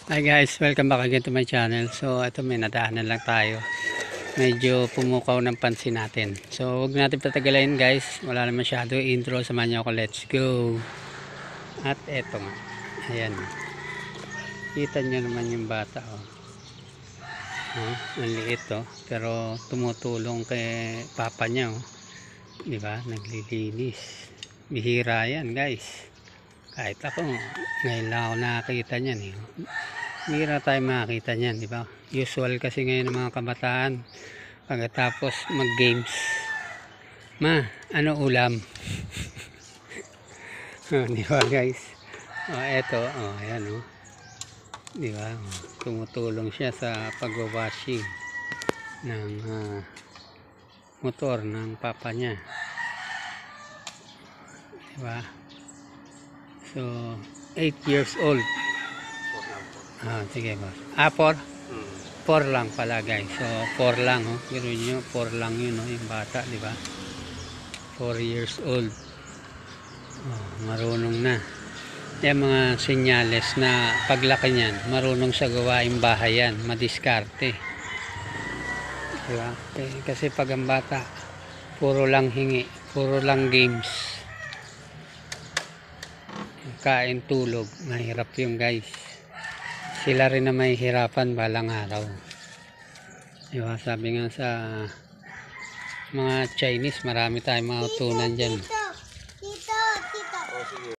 Hi guys, welcome back again to my channel. So ito, may nadaanan lang tayo. Medyo pumukaw ng pansin natin. So huwag natin patagalain guys. Wala na masyado intro. Samahan niyo ako. Let's go. At eto nga. Ayan. Kita niyo naman yung bata. Oh. Ang liit oh. Pero tumutulong kay papa niya oh. Diba? Naglilinis. Bihira yan guys. Kahit ako, ngayon lang ako nakakita niyan eh. Bihira tayo makakita niyan, di ba? Usual kasi ngayon ng mga kabataan pagkatapos mag-games. Ma, ano ulam? Di ba guys? Eto, ayan oh. Di ba? Tumutulong siya sa pag-washing ng motor ng papa niya. Di ba? So, 8 years old. Sige boss. 4 lang pala guys. So 4 lang oh. Pero nyo 4 lang yun oh, yung bata, di ba? 4 years old. Marunong na. Yung mga senyales na paglaki niyan, marunong sa gawaing bahay yan, madiskarte. Di ba? Kasi pag ang bata, puro lang hingi, puro lang games. Kain, tulog, mahirap yung guys. Sila rin na may hirapan balang araw. Diba? Sabi nga sa mga Chinese, marami tayong matutunan dyan.